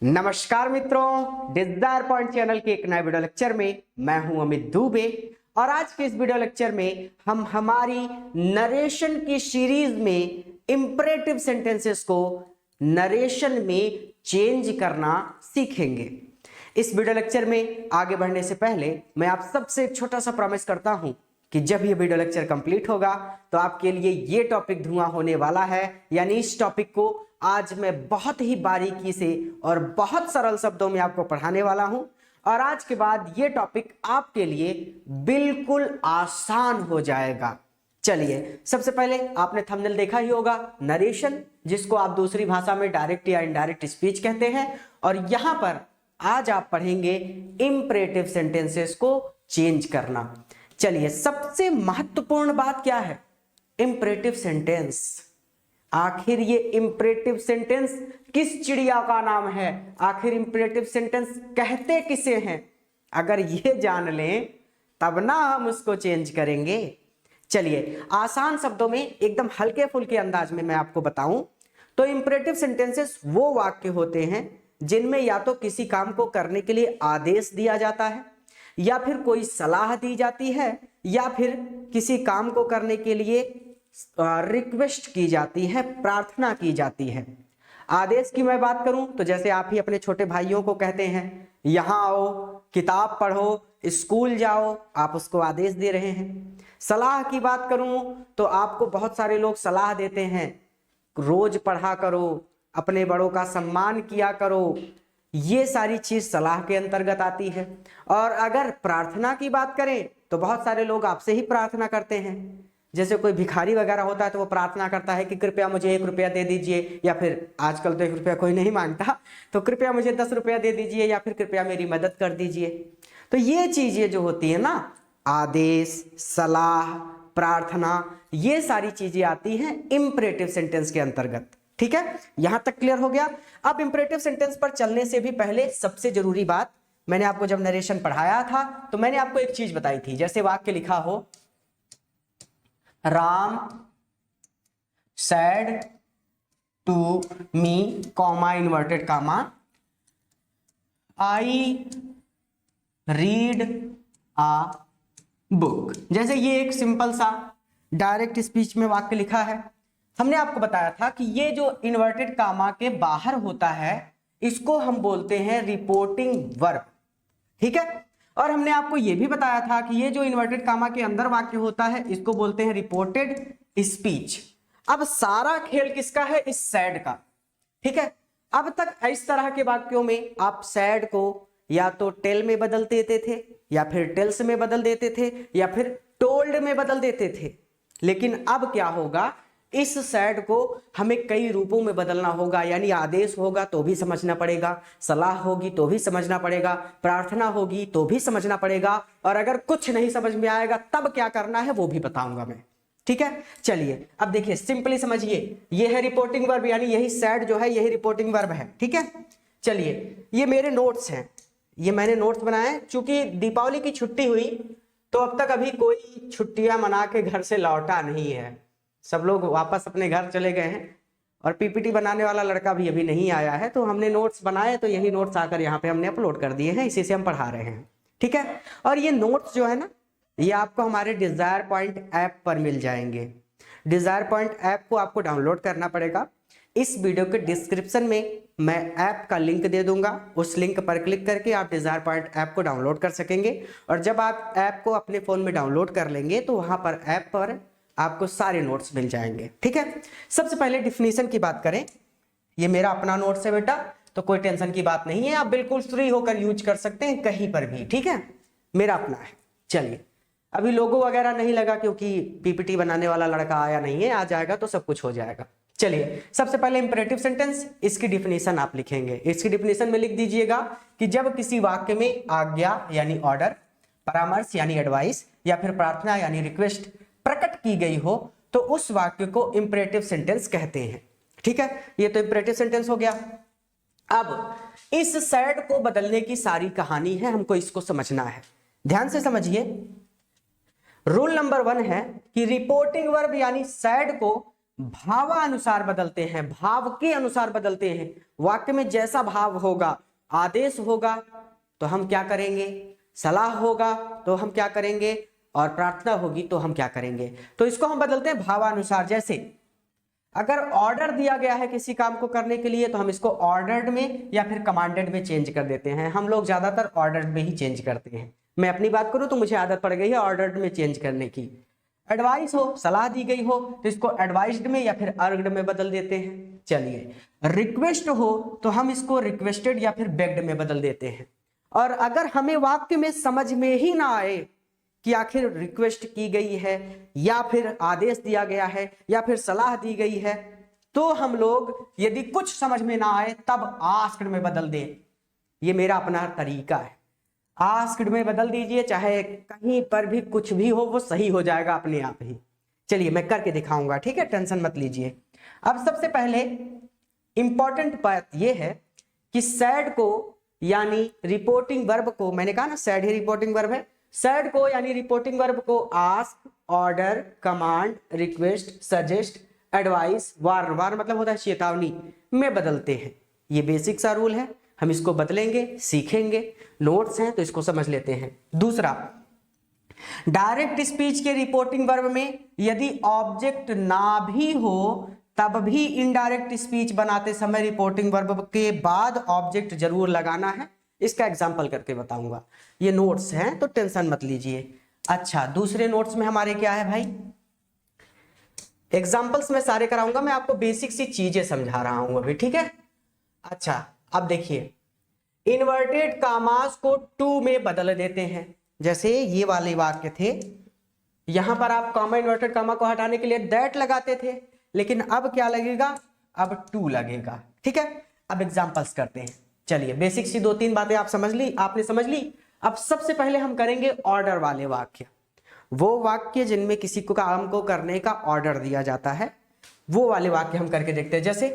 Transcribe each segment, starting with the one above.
नमस्कार मित्रों, Dzire point channel के एक नए वीडियो लेक्चर में मैं हूं अमित दुबे। और आज के इस वीडियो लेक्चर में हम हमारी नरेशन की सीरीज में इंपरेटिव सेंटेंसेस को नरेशन में चेंज करना सीखेंगे। इस वीडियो लेक्चर में आगे बढ़ने से पहले मैं आप सबसे एक छोटा सा प्रॉमिस करता हूं कि जब ये वीडियो लेक्चर कंप्लीट होगा तो आपके लिए ये टॉपिक धुआं होने वाला है। यानी इस टॉपिक को आज मैं बहुत ही बारीकी से और बहुत सरल शब्दों में आपको पढ़ाने वाला हूं। और आज के बाद ये टॉपिक आपके लिए बिल्कुल आसान हो जाएगा। चलिए, सबसे पहले आपने थंबनेल देखा ही होगा, नरेशन, जिसको आप दूसरी भाषा में डायरेक्ट या इनडायरेक्ट स्पीच कहते हैं। और यहां पर आज आप पढ़ेंगे इंपरेटिव सेंटेंसेस को चेंज करना। चलिए, सबसे महत्वपूर्ण बात क्या है? Imperative sentence. आखिर ये इंपरेटिव सेंटेंस किस चिड़िया का नाम है? आखिर इंपरेटिव सेंटेंस कहते किसे हैं? अगर ये जान लें तब ना हम उसको चेंज करेंगे। चलिए, आसान शब्दों में एकदम हल्के फुल्के अंदाज में मैं आपको बताऊं तो इंपरेटिव सेंटेंसेस वो वाक्य होते हैं जिनमें या तो किसी काम को करने के लिए आदेश दिया जाता है, या फिर कोई सलाह दी जाती है, या फिर किसी काम को करने के लिए रिक्वेस्ट की जाती है, प्रार्थना की जाती है। आदेश की मैं बात करूं तो जैसे आप ही अपने छोटे भाइयों को कहते हैं, यहां आओ, किताब पढ़ो, स्कूल जाओ, आप उसको आदेश दे रहे हैं। सलाह की बात करूं तो आपको बहुत सारे लोग सलाह देते हैं, रोज पढ़ा करो, अपने बड़ों का सम्मान किया करो। ये सारी चीज सलाह के अंतर्गत आती है। और अगर प्रार्थना की बात करें तो बहुत सारे लोग आपसे ही प्रार्थना करते हैं। जैसे कोई भिखारी वगैरह होता है तो वो प्रार्थना करता है कि कृपया मुझे 1 रुपया दे दीजिए, या फिर आजकल तो 1 रुपया कोई नहीं मांगता, तो कृपया मुझे 10 रुपया दे दीजिए, या फिर कृपया मेरी मदद कर दीजिए। तो ये चीजें जो होती है ना, आदेश, सलाह, प्रार्थना, ये सारी चीजें आती हैं इंपरेटिव सेंटेंस के अंतर्गत। ठीक है, यहां तक क्लियर हो गया। अब इंपरेटिव सेंटेंस पर चलने से भी पहले सबसे जरूरी बात, मैंने आपको जब नरेशन पढ़ाया था तो मैंने आपको एक चीज बताई थी। जैसे वाक्य लिखा हो, Ram said to me, comma inverted comma, I read a book। जैसे ये एक सिंपल सा डायरेक्ट स्पीच में वाक्य लिखा है। हमने आपको बताया था कि ये जो इन्वर्टेड कामा के बाहर होता है इसको हम बोलते हैं रिपोर्टिंग वर्ब। ठीक है, और हमने आपको यह भी बताया था कि ये जो इन्वर्टेड कामा के अंदर वाक्य होता है इसको बोलते हैं रिपोर्टेड स्पीच। अब सारा खेल किसका है? इस सैड का। ठीक है, अब तक इस तरह के वाक्यों में आप सैड को या तो टेल में बदल देते थे, या फिर टेल्स में बदल देते थे, या फिर टोल्ड में बदल देते थे। लेकिन अब क्या होगा, इस सैड को हमें कई रूपों में बदलना होगा। यानी आदेश होगा तो भी समझना पड़ेगा, सलाह होगी तो भी समझना पड़ेगा, प्रार्थना होगी तो भी समझना पड़ेगा, और अगर कुछ नहीं समझ में आएगा तब क्या करना है वो भी बताऊंगा मैं। ठीक है, चलिए अब देखिए, सिंपली समझिए, ये है रिपोर्टिंग वर्ब, यानी यही सैड जो है यही रिपोर्टिंग वर्ब है। ठीक है, चलिए, ये मेरे नोट्स हैं, ये मैंने नोट्स बनाए। चूंकि दीपावली की छुट्टी हुई तो अब तक अभी कोई छुट्टियां मना के घर से लौटा नहीं है, सब लोग वापस अपने घर चले गए हैं, और पीपीटी बनाने वाला लड़का भी अभी नहीं आया है। तो हमने नोट्स बनाए, तो यही नोट्स आकर यहाँ पे हमने अपलोड कर दिए हैं, इसी से हम पढ़ा रहे हैं। ठीक है, और ये नोट्स जो है ना, ये आपको हमारे डिजायर पॉइंट ऐप पर मिल जाएंगे। डिजायर पॉइंट ऐप को आपको डाउनलोड करना पड़ेगा। इस वीडियो के डिस्क्रिप्शन में मैं ऐप का लिंक दे दूंगा, उस लिंक पर क्लिक करके आप डिजायर पॉइंट ऐप को डाउनलोड कर सकेंगे। और जब आप ऐप को अपने फोन में डाउनलोड कर लेंगे तो वहां पर ऐप पर आपको सारे नोट्स मिल जाएंगे। ठीक है, सबसे पहले डिफिनीशन की बात करें। ये मेरा अपना नोट्स है बेटा, तो कोई टेंशन की बात नहीं है, आप बिल्कुल फ्री होकर यूज कर सकते हैं कहीं पर भी। ठीक है, मेरा अपना है। चलिए, अभी लोगो वगैरह नहीं लगा क्योंकि पीपीटी बनाने वाला लड़का आया नहीं है, आ जाएगा तो सब कुछ हो जाएगा। चलिए, सबसे पहले इंपरेटिव सेंटेंस, इसकी डिफिनीशन आप लिखेंगे। इसकी डिफिनीशन में लिख दीजिएगा कि जब किसी वाक्य में आज्ञा यानी ऑर्डर, परामर्श यानी एडवाइस, या फिर प्रार्थना यानी रिक्वेस्ट प्रकट की गई हो तो उस वाक्य को इंपरेटिव सेंटेंस कहते हैं। ठीक है, ये तो इंपरेटिव सेंटेंस हो गया। अब इस सैड को बदलने की सारी कहानी है, हमको इसको समझना है। ध्यान से समझिए, रूल नंबर 1 है कि रिपोर्टिंग वर्ब यानी सैड को भावानुसार बदलते हैं, भाव के अनुसार बदलते हैं। वाक्य में जैसा भाव होगा, आदेश होगा तो हम क्या करेंगे, सलाह होगा तो हम क्या करेंगे, और प्रार्थना होगी तो हम क्या करेंगे। तो इसको हम बदलते हैं भावानुसार। जैसे अगर ऑर्डर दिया गया है किसी काम को करने के लिए तो हम इसको ऑर्डर्ड में या फिर कमांडेड में चेंज कर देते हैं। हम लोग ज्यादातर ऑर्डर्ड में ही चेंज करते हैं। मैं अपनी बात करूं तो मुझे आदत पड़ गई है ऑर्डर्ड में चेंज करने की। एडवाइस हो, सलाह दी गई हो तो इसको एडवाइस्ड में या फिर अर्ग्ड में बदल देते हैं। चलिए, रिक्वेस्ट हो तो हम इसको रिक्वेस्टेड या फिर बेग्ड में बदल देते हैं। और अगर हमें वाक्य में समझ में ही ना आए कि आखिर रिक्वेस्ट की गई है या फिर आदेश दिया गया है या फिर सलाह दी गई है, तो हम लोग यदि कुछ समझ में ना आए तब आस्क्ड में बदल दें। ये मेरा अपना तरीका है। आस्क्ड में बदल दीजिए, चाहे कहीं पर भी कुछ भी हो वो सही हो जाएगा अपने आप ही। चलिए मैं करके दिखाऊंगा, ठीक है, टेंशन मत लीजिए। अब सबसे पहले इंपॉर्टेंट बात ये है कि सैड को यानी रिपोर्टिंग वर्ब को, मैंने कहा ना सैड ही रिपोर्टिंग वर्ब है, सैड को यानी रिपोर्टिंग वर्ब को ask, order, command, request, suggest, advice, warn, warn मतलब होता है चेतावनी, में बदलते हैं। ये बेसिक सा रूल है, हम इसको बदलेंगे, सीखेंगे। नोट्स हैं तो इसको समझ लेते हैं। दूसरा, डायरेक्ट स्पीच के रिपोर्टिंग वर्ब में यदि ऑब्जेक्ट ना भी हो तब भी इनडायरेक्ट स्पीच बनाते समय रिपोर्टिंग वर्ब के बाद ऑब्जेक्ट जरूर लगाना है। इसका एग्जांपल करके बताऊंगा। ये नोट्स हैं तो टेंशन मत लीजिए। अच्छा, दूसरे नोट्स में हमारे क्या है भाई, एग्जांपल्स में सारे कराऊंगा, मैं आपको बेसिक सी चीजें समझा रहा हूं अभी, ठीक है। अच्छा, अब देखिए, इन्वर्टेड कामास को टू में बदल देते हैं। जैसे ये वाले वाक्य थे, यहां पर आप कॉमा, इन्वर्टेड कामा को हटाने के लिए दैट लगाते थे, लेकिन अब क्या लगेगा, अब टू लगेगा, ठीक है। अब एग्जांपल्स करते हैं। चलिए, बेसिक सी दो तीन बातें आप समझ ली, आपने समझ ली। अब सबसे पहले हम करेंगे ऑर्डर वाले वाक्य, वो वाक्य जिनमें किसी को काम को करने का ऑर्डर दिया जाता है, वो वाले वाक्य हम करके देखते हैं। जैसे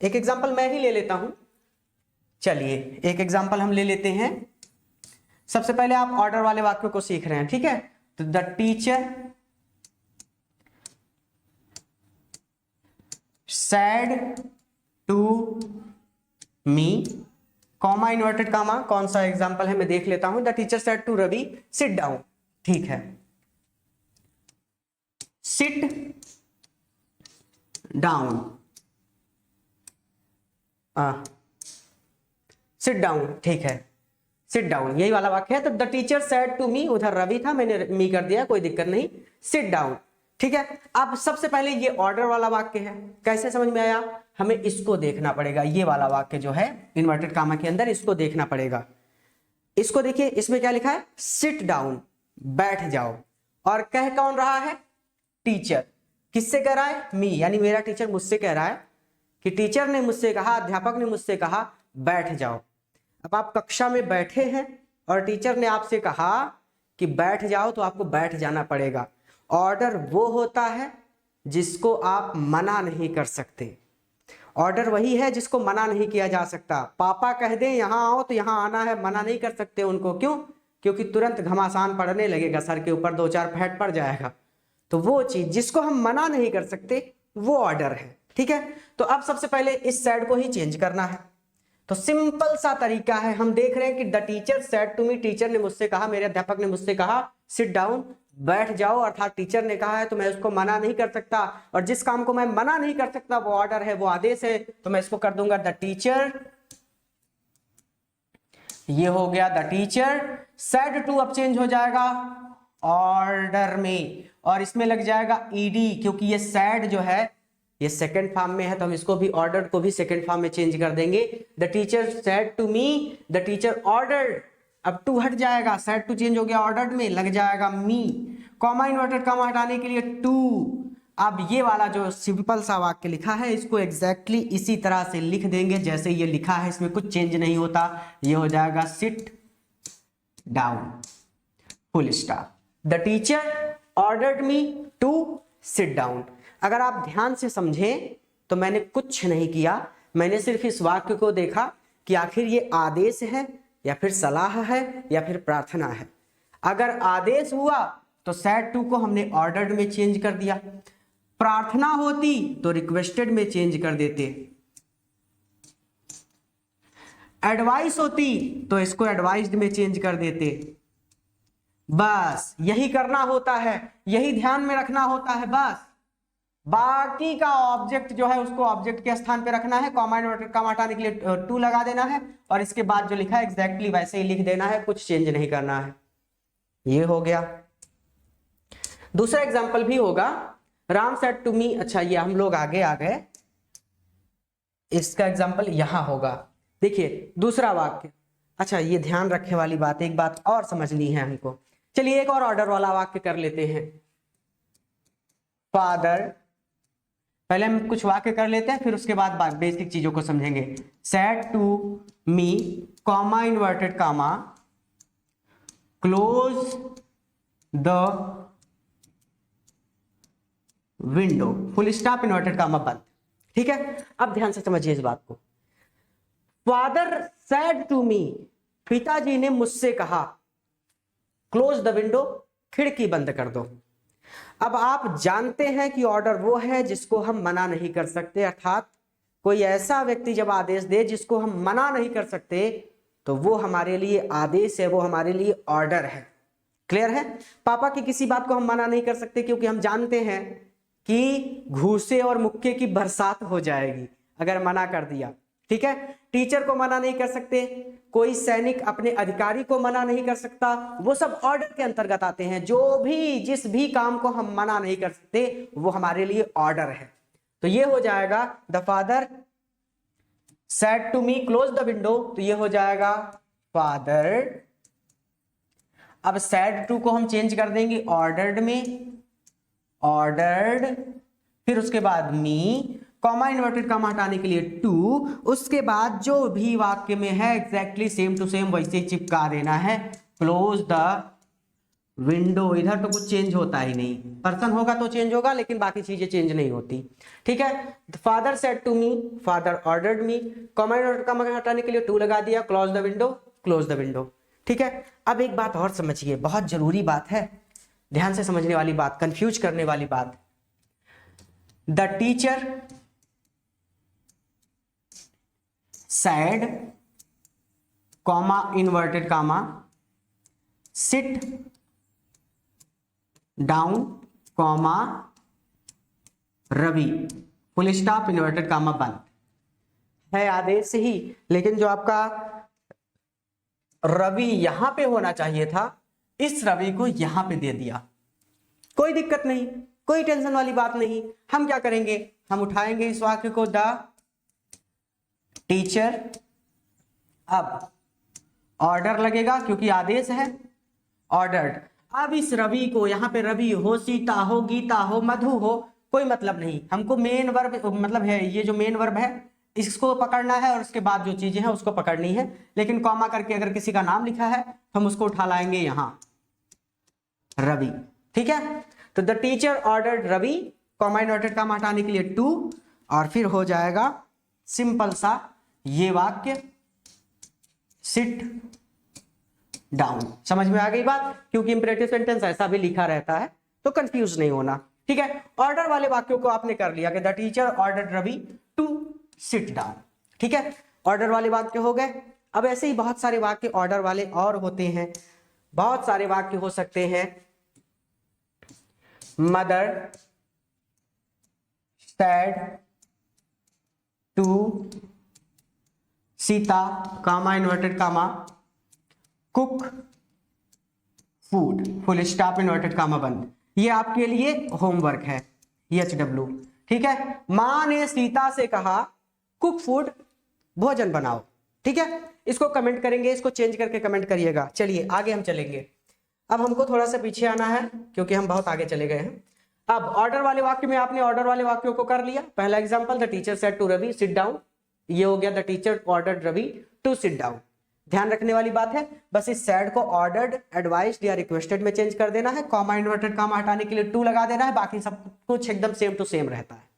एक एग्जांपल मैं ही ले लेता हूं। चलिए, एक एग्जांपल हम ले लेते हैं। सबसे पहले आप ऑर्डर वाले वाक्य को सीख रहे हैं, ठीक है। तो the teacher said to me, comma, inverted comma, कौन सा एग्जांपल है मैं देख लेता हूं। The teacher said to Ravi sit down, ठीक है, सिट डाउन, सिट डाउन, ठीक है, सिट डाउन, यही वाला वाक्य है। तो the teacher said to me, उधर रवि था, मैंने मी कर दिया, कोई दिक्कत नहीं, सिट डाउन, ठीक है। अब सबसे पहले ये ऑर्डर वाला वाक्य है, कैसे समझ में आया, हमें इसको देखना पड़ेगा। ये वाला वाक्य जो है इन्वर्टेड कामा के अंदर, इसको देखना पड़ेगा। इसको देखिए, इसमें क्या लिखा है, सिट डाउन, बैठ जाओ, और कह कौन रहा है, टीचर। किससे कह रहा है, मी, यानी मेरा टीचर मुझसे कह रहा है कि टीचर ने मुझसे कहा, अध्यापक ने मुझसे कहा बैठ जाओ। अब आप कक्षा में बैठे हैं और टीचर ने आपसे कहा कि बैठ जाओ, तो आपको बैठ जाना पड़ेगा। ऑर्डर वो होता है जिसको आप मना नहीं कर सकते। ऑर्डर वही है जिसको मना नहीं किया जा सकता। पापा कह दें यहां आओ तो यहां आना है, मना नहीं कर सकते उनको। क्यों? क्योंकि तुरंत घमासान पड़ने लगेगा, सर के ऊपर 2-4 फैट पड़ जाएगा। तो वो चीज जिसको हम मना नहीं कर सकते वो ऑर्डर है, ठीक है। तो अब सबसे पहले इस सेड को ही चेंज करना है। तो सिंपल सा तरीका है, हम देख रहे हैं कि the teacher said to me, teacher ने मुझसे कहा, मेरे अध्यापक ने मुझसे कहा सिट डाउन, बैठ जाओ, अर्थात टीचर ने कहा है तो मैं उसको मना नहीं कर सकता। और जिस काम को मैं मना नहीं कर सकता वो ऑर्डर है, वो आदेश है, तो मैं इसको कर दूंगा द टीचर। ये हो गया द टीचर सेड टू, अब चेंज हो जाएगा ऑर्डर में, और इसमें लग जाएगा ईडी, क्योंकि ये सेड जो है ये सेकंड फॉर्म में है, तो हम इसको भी ऑर्डर को भी सेकंड फॉर्म में चेंज कर देंगे। The teacher said to me, the teacher ordered, अब टू हट जाएगा, सेड टू चेंज हो गया ऑर्डर्ड में, लग जाएगा मी, कॉमा, इन्वर्टेड कॉमा हटाने के लिए टू। अब ये वाला जो सिंपल सा वाक्य लिखा है इसको एग्जैक्टली इसी तरह से लिख देंगे जैसे ये लिखा है, इसमें कुछ चेंज नहीं होता। ये हो जाएगा sit down, full stop. The teacher ordered me to sit down. अगर आप ध्यान से समझें तो मैंने कुछ नहीं किया, मैंने सिर्फ इस वाक्य को देखा कि आखिर ये आदेश है या फिर सलाह है या फिर प्रार्थना है। अगर आदेश हुआ तो सेड टू को हमने ऑर्डर्ड में चेंज कर दिया, प्रार्थना होती तो रिक्वेस्टेड में चेंज कर देते, एडवाइस होती तो इसको एडवाइस्ड में चेंज कर देते। बस यही करना होता है, यही ध्यान में रखना होता है बस। बाकी का ऑब्जेक्ट जो है उसको ऑब्जेक्ट के स्थान पे रखना है, कॉमा इन्वर्टेड कॉमा हटाने के लिए 2 लगा देना है, और इसके बाद जो लिखा है एग्जैक्टली वैसे ही लिख देना है, कुछ चेंज नहीं करना है। ये हो गया। दूसरा एग्जांपल भी होगा, राम सेड टू मी। अच्छा ये हम लोग आगे आ गए, इसका एग्जांपल यहां होगा। देखिए दूसरा वाक्य। अच्छा ये ध्यान रखने वाली बात, एक बात और समझनी है हमको। चलिए एक और ऑर्डर वाला वाक्य कर लेते हैं। फादर, पहले हम कुछ वाक्य कर लेते हैं, फिर उसके बाद बेसिक चीजों को समझेंगे। Said to me, comma inverted comma, close the window, full stop inverted comma बंद। ठीक है, अब ध्यान से समझिए इस बात को। फादर सेड टू मी, पिताजी ने मुझसे कहा, क्लोज द विंडो, खिड़की बंद कर दो। अब आप जानते हैं कि ऑर्डर वो है जिसको हम मना नहीं कर सकते, अर्थात कोई ऐसा व्यक्ति जब आदेश दे जिसको हम मना नहीं कर सकते तो वो हमारे लिए आदेश है, वो हमारे लिए ऑर्डर है। क्लियर है? पापा की किसी बात को हम मना नहीं कर सकते क्योंकि हम जानते हैं कि घूसे और मुक्के की बरसात हो जाएगी अगर मना कर दिया। ठीक है, टीचर को मना नहीं कर सकते, कोई सैनिक अपने अधिकारी को मना नहीं कर सकता, वो सब ऑर्डर के अंतर्गत आते हैं। जो भी जिस भी काम को हम मना नहीं कर सकते वो हमारे लिए ऑर्डर है। तो ये हो जाएगा the father said to me close the window, तो ये हो जाएगा फादर। अब सेड टू को हम चेंज कर देंगे ऑर्डर्ड में, ऑर्डर्ड, फिर उसके बाद मी, कॉमा इन्वर्टेड कॉमा हटाने के लिए 2, उसके बाद जो भी वाक्य में है एग्जैक्टली सेम टू सेम वैसे ही चिपका देना है, क्लोज द विंडो। इधर तो कुछ चेंज होता ही नहीं, पर्सन होगा तो चेंज होगा लेकिन बाकी चीजें चेंज नहीं होती। ठीक है, father said to me, father ordered me, comma inverted comma हटाने के लिए 2 लगा दिया, close the window, close the window. ठीक है, अब एक बात और समझिए, बहुत जरूरी बात है, ध्यान से समझने वाली बात, कंफ्यूज करने वाली बात। The teacher said, comma inverted comma, sit down, comma Ravi, full stop inverted comma बंद। है आदेश ही, लेकिन जो आपका रवि यहां पे होना चाहिए था, इस रवि को यहां पे दे दिया। कोई दिक्कत नहीं, कोई टेंशन वाली बात नहीं। हम क्या करेंगे, हम उठाएंगे इस वाक्य को, द टीचर, अब ऑर्डर लगेगा क्योंकि आदेश है, ऑर्डर्ड। अब इस रवि को, यहां पे रवि हो, सीता हो, गीता हो, मधु हो, कोई मतलब नहीं, हमको मेन वर्ब मतलब है, ये जो मेन वर्ब है इसको पकड़ना है और उसके बाद जो चीजें हैं उसको पकड़नी है। लेकिन कॉमा करके अगर किसी का नाम लिखा है तो हम उसको उठा लाएंगे यहां, रवि। ठीक है, तो the teacher ordered Ravi, comma inverted comma हटाने के लिए 2, और फिर हो जाएगा सिंपल सा ये वाक्य, सिट डाउन। समझ में आ गई बात? क्योंकि इंपरेटिव सेंटेंस ऐसा भी लिखा रहता है तो कंफ्यूज नहीं होना। ठीक है, ऑर्डर वाले वाक्यों को आपने कर लिया कि the teacher ordered Ravi to sit down. ठीक है, ऑर्डर वाले वाक्य हो गए। अब ऐसे ही बहुत सारे वाक्य ऑर्डर वाले और होते हैं, बहुत सारे वाक्य हो सकते हैं। Mother said to Sita, comma inverted comma, cook food, full stop inverted comma बंद। ये आपके लिए होमवर्क है, HW। ठीक है, मां ने सीता से कहा कुक फूड, भोजन बनाओ। ठीक है, इसको कमेंट करेंगे, इसको चेंज करके कमेंट करिएगा। चलिए आगे हम चलेंगे। अब हमको थोड़ा सा पीछे आना है क्योंकि हम बहुत आगे चले गए हैं। अब ऑर्डर वाले वाक्य में आपने ऑर्डर वाले वाक्यों को कर लिया। पहला example, the teacher said to Ravi sit down, ये हो गया the teacher ordered Ravi to sit down. ध्यान रखने वाली बात है, बस इस सेड को ऑर्डर्ड, एडवाइस्ड या रिक्वेस्टेड में चेंज कर देना है, कॉमा इन्वर्टेड कॉमा हटाने के लिए 2 लगा देना है, बाकी सब कुछ एकदम सेम टू सेम रहता है।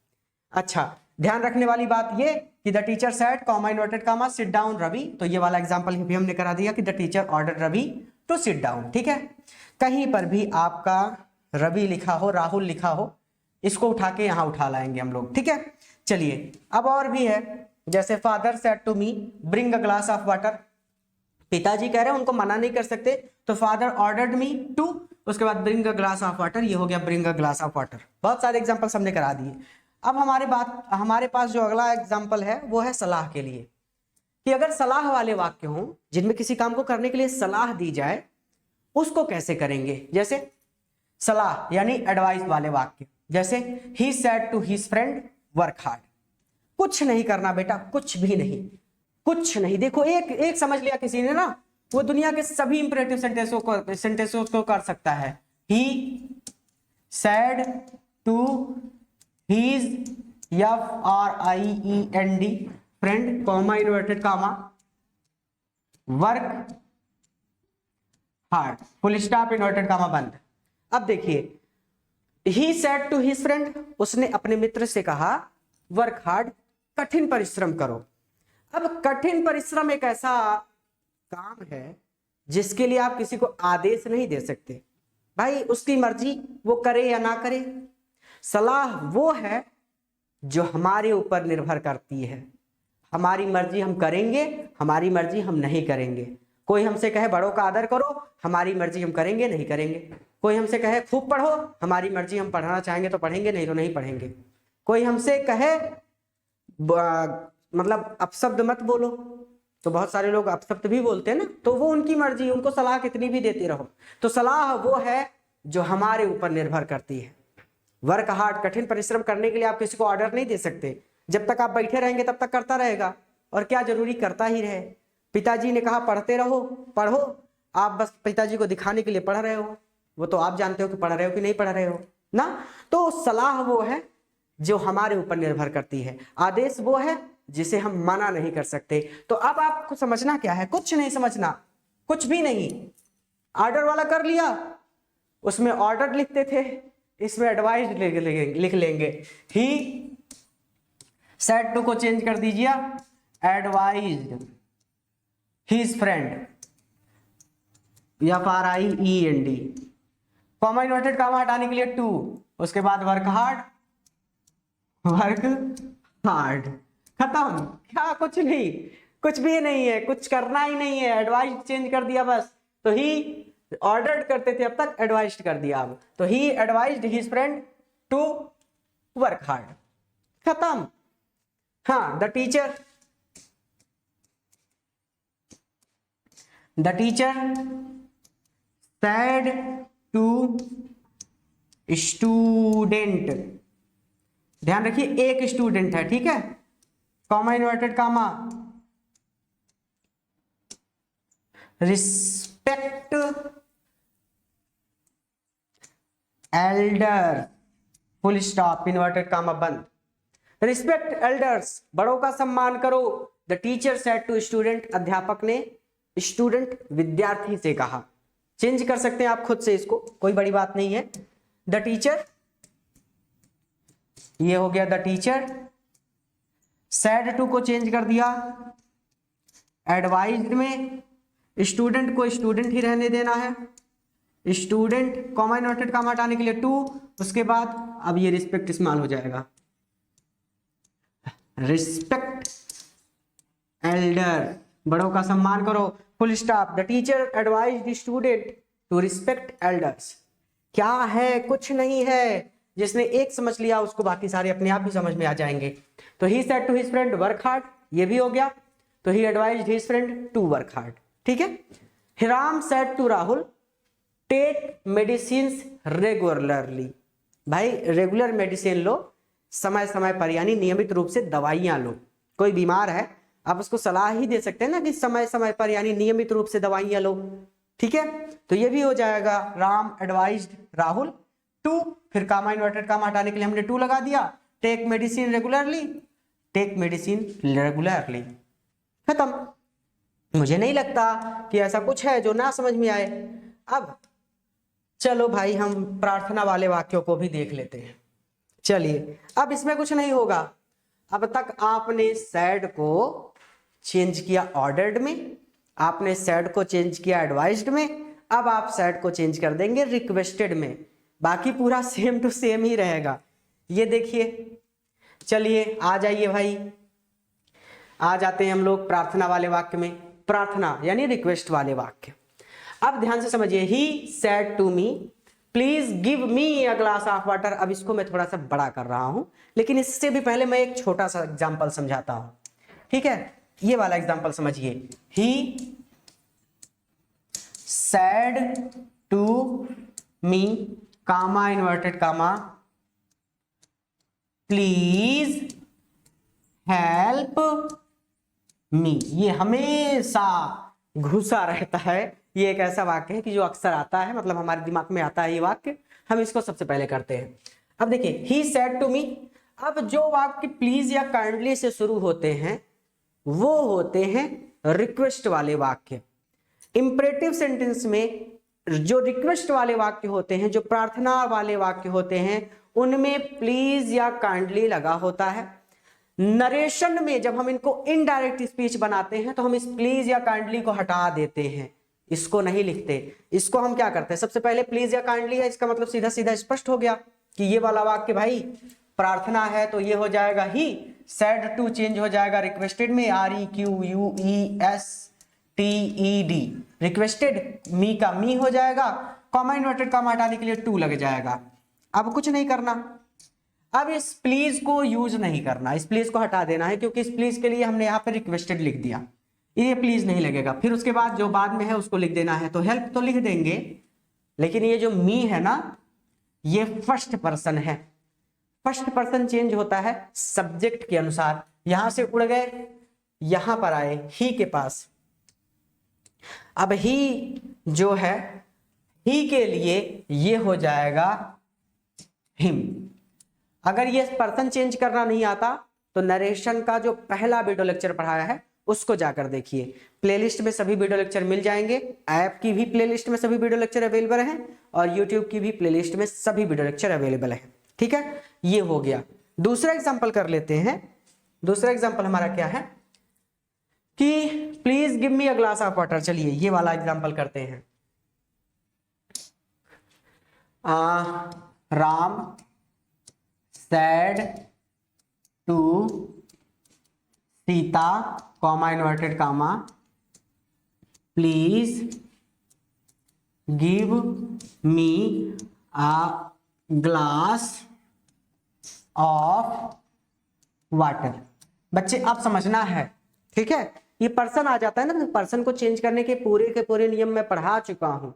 अच्छा, ध्यान रखने वाली बात ये कि the teacher said comma inverted comma sit down Ravi, तो ये वाला एग्जांपल भी हमने करा दिया कि the teacher ordered Ravi to sit down. ठीक है, कहीं पर भी आपका रवि लिखा हो, राहुल लिखा हो, इसको उठा के यहाँ उठा लाएंगे हम लोग, ठीक है। चलिए अब और भी है, जैसे father said to me bring a glass of water, पिताजी कह रहे हैं, उनको मना नहीं कर सकते, तो फादर ऑर्डर्ड मी टू, उसके बाद bring a glass of water, ये हो गया bring a glass of water. बहुत सारे एग्जांपल्स हमने करा दिए। अब हमारे पास जो अगला एग्जांपल है वो है सलाह के लिए, कि अगर सलाह वाले वाक्य हों जिनमें किसी काम को करने के लिए सलाह दी जाए, उसको कैसे करेंगे। जैसे सलाह यानी एडवाइस वाले वाक्य, जैसे he said to his friend work hard, कुछ नहीं करना बेटा, कुछ भी नहीं, कुछ नहीं। देखो एक समझ लिया किसी ने ना, वो दुनिया के सभी इंपरेटिव सेंटेंसों को कर सकता है। He said to his FRIEND friend, comma inverted comma, work hard, full stop inverted comma बंद। अब देखिए, he said to his friend, उसने अपने मित्र से कहा वर्क हार्ड, कठिन परिश्रम करो। अब कठिन परिश्रम एक ऐसा काम है जिसके लिए आप किसी को आदेश नहीं दे सकते, भाई उसकी मर्जी, वो करे या ना करे। सलाह वो है जो हमारे ऊपर निर्भर करती है, हमारी मर्जी हम करेंगे, हमारी मर्जी हम नहीं करेंगे। कोई हमसे कहे बड़ों का आदर करो, हमारी मर्जी हम करेंगे नहीं करेंगे। कोई हमसे कहे खूब पढ़ो, हमारी मर्जी हम पढ़ना चाहेंगे तो पढ़ेंगे, नहीं तो नहीं पढ़ेंगे। कोई हमसे कहे मतलब अपशब्द मत बोलो, तो बहुत सारे लोग अपशब्द भी बोलते हैं ना, तो वो उनकी मर्जी, उनको सलाह कितनी भी देते रहो। तो सलाह वो है जो हमारे ऊपर निर्भर करती है। वर्क हार्ड, कठिन परिश्रम करने के लिए आप किसी को ऑर्डर नहीं दे सकते। जब तक आप बैठे रहेंगे तब तक करता रहेगा, और क्या जरूरी करता ही रहे। पिताजी ने कहा पढ़ते रहो, पढ़ो, आप बस पिताजी को दिखाने के लिए पढ़ रहे हो, वो तो आप जानते हो कि पढ़ रहे हो कि नहीं पढ़ रहे हो ना। तो सलाह वो है जो हमारे ऊपर निर्भर करती है, आदेश वो है जिसे हम मना नहीं कर सकते। तो अब आपको समझना क्या है, कुछ नहीं समझना, कुछ भी नहीं। ऑर्डर वाला कर लिया, उसमें ऑर्डर लिखते थे, इसमें एडवाइस लिख लेंगे। ही सेड टू को चेंज कर दीजिए advised his friend, FRIEND, comma inverted comma हटाने के लिए टू, उसके बाद वर्क हार्ड, खत्म। क्या, कुछ नहीं, कुछ भी नहीं है, कुछ करना ही नहीं है, एडवाइस चेंज कर दिया बस। तो ही ऑर्डर्ड करते थे अब तक, एडवाइस्ड कर दिया अब, तो he advised his friend to work hard, खत्म। हाँ, the teacher said to student, ध्यान रखिए एक स्टूडेंट है, ठीक है, comma inverted comma, respect elder, full stop inverted comma बंद। रिस्पेक्ट एल्डर्स, बड़ों का सम्मान करो। The teacher said to student, अध्यापक ने स्टूडेंट विद्यार्थी से कहा। चेंज कर सकते हैं आप खुद से इसको, कोई बड़ी बात नहीं है। द टीचर, ये हो गया द टीचर, सेड टू को चेंज कर दिया एडवाइज्ड में, स्टूडेंट को स्टूडेंट ही रहने देना है, स्टूडेंट कॉमा इन्वर्टेड कामा हटाने के लिए टू, उसके बाद अब ये रिस्पेक्ट इस्तेमाल हो जाएगा, रिस्पेक्ट एल्डर, बड़ों का सम्मान करो, full stop. The teacher advised student to respect elders. क्या है, कुछ नहीं है। जिसने एक समझ लिया उसको बाकी सारे अपने आप ही समझ में आ जाएंगे। तो he said to his friend work hard, ये भी हो गया। तो he advised his friend to work hard, ठीक है। Hiram said to Rahul take medicine regularly, भाई रेगुलर मेडिसिन लो, समय समय पर, यानी नियमित रूप से दवाइयां लो। कोई बीमार है, आप उसको सलाह ही दे सकते हैं ना कि समय समय पर यानी नियमित रूप से दवाइयां लो, ठीक है। तो ये भी हो जाएगा, राम एडवाइज्ड राहुल टू, फिर कामा इन्वर्टेड कामा हटाने के लिए हमने टू लगा दिया, take medicine regularly, take medicine regularly, खत्म। मुझे नहीं लगता कि ऐसा कुछ है जो ना समझ में आए। अब चलो भाई हम प्रार्थना वाले वाक्यों को भी देख लेते हैं। चलिए, अब इसमें कुछ नहीं होगा। अब तक आपने सैड को चेंज किया ऑर्डर्ड में, आपने सैड को चेंज किया एडवाइज्ड में, अब आप सैड को चेंज कर देंगे रिक्वेस्टेड में। बाकी पूरा सेम टू सेम ही रहेगा। ये देखिए, चलिए आ जाइए भाई, आ जाते हैं हम लोग प्रार्थना वाले वाक्य में। प्रार्थना यानी रिक्वेस्ट वाले वाक्य। अब ध्यान से समझिए, he said to me please give me a glass of water. अब इसको मैं थोड़ा सा बड़ा कर रहा हूं, लेकिन इससे भी पहले मैं एक छोटा सा एग्जांपल समझाता हूं, ठीक है। ये वाला एग्जांपल समझिए, he said to me comma inverted comma please help me. ये हमेशा घुसा रहता है, ये एक ऐसा वाक्य है कि जो अक्सर आता है, मतलब हमारे दिमाग में आता है ये वाक्य, हम इसको सबसे पहले करते हैं। अब देखिए, ही सेड टू मी। अब जो वाक्य प्लीज या काइंडली से शुरू होते हैं वो होते हैं रिक्वेस्ट वाले वाक्य। इंपरेटिव सेंटेंस में जो रिक्वेस्ट वाले वाक्य होते हैं, जो प्रार्थना वाले वाक्य होते हैं, उनमें प्लीज या काइंडली लगा होता है। नरेशन में जब हम इनको इनडायरेक्ट स्पीच बनाते हैं तो हम इस प्लीज या काइंडली को हटा देते हैं, इसको नहीं लिखते। इसको हम क्या करते हैं, सबसे पहले प्लीज या काइंडली है, इसका मतलब सीधा सीधा स्पष्ट हो गया कि ये वाला वाक्य भाई प्रार्थना है, तो ये हो जाएगा ही सेड टू चेंज हो जाएगा रिक्वेस्टेड में, REQUESTED रिक्वेस्टेड, मी का मी हो जाएगा, कॉमा इन्वर्टेड कॉमा हटाने के लिए टू लग जाएगा। अब कुछ नहीं करना, अब इस प्लीज को यूज नहीं करना, इस प्लीज को हटा देना है, क्योंकि इस प्लीज के लिए हमने यहाँ पे रिक्वेस्टेड लिख दिया, ये प्लीज नहीं लगेगा। फिर उसके बाद जो बाद में है उसको लिख देना है, तो हेल्प तो लिख देंगे, लेकिन ये जो मी है ना, ये फर्स्ट पर्सन है। फर्स्ट पर्सन चेंज होता है सब्जेक्ट के अनुसार। यहां से उड़ गए, यहां पर आए ही के पास। अब ही जो है, ही के लिए ये हो जाएगा हिम। अगर ये पर्सन चेंज करना नहीं आता तो नरेशन का जो पहला वीडियो लेक्चर पढ़ाया है उसको जाकर देखिए, प्लेलिस्ट में सभी वीडियो लेक्चर मिल जाएंगे। ऐप की भी प्लेलिस्ट में सभी वीडियो लेक्चर अवेलेबल हैं और यूट्यूब की भी प्लेलिस्ट में सभी वीडियो लेक्चर अवेलेबल हैं, ठीक है। ये हो गया। दूसरा एग्जांपल कर लेते हैं। दूसरा एग्जांपल हमारा क्या है कि please give me a glass of water. चलिए ये वाला एग्जांपल करते हैं। Ram said to Sita comma inverted comma please give me a glass of water. बच्चे आप समझना है, ठीक है। ये पर्सन आ जाता है ना, तो पर्सन को चेंज करने के पूरे नियम में पढ़ा चुका हूं,